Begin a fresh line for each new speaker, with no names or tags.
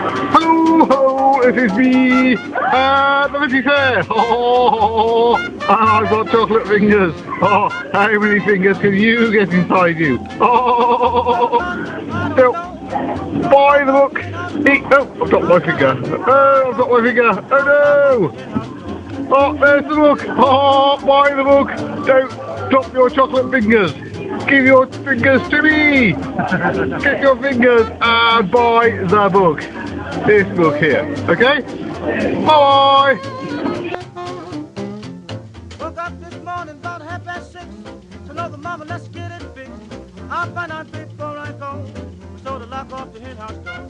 Hello, ho, it is me, the Vinty Fair. Oh, and I've got chocolate fingers. Oh, how many fingers can you get inside you? Oh, no, buy the book. Eat. Oh, I've dropped my finger. Oh, I've dropped my finger. Oh no. Oh, there's the book. Oh, buy the book. Don't drop your chocolate fingers. Give your fingers to me. Get your fingers and buy the book. This book here. Okay? Bye.
Woke up this morning about 6:30 to know the mama, let's get it fixed. I'll find out before I go. So to lock off the hen house door.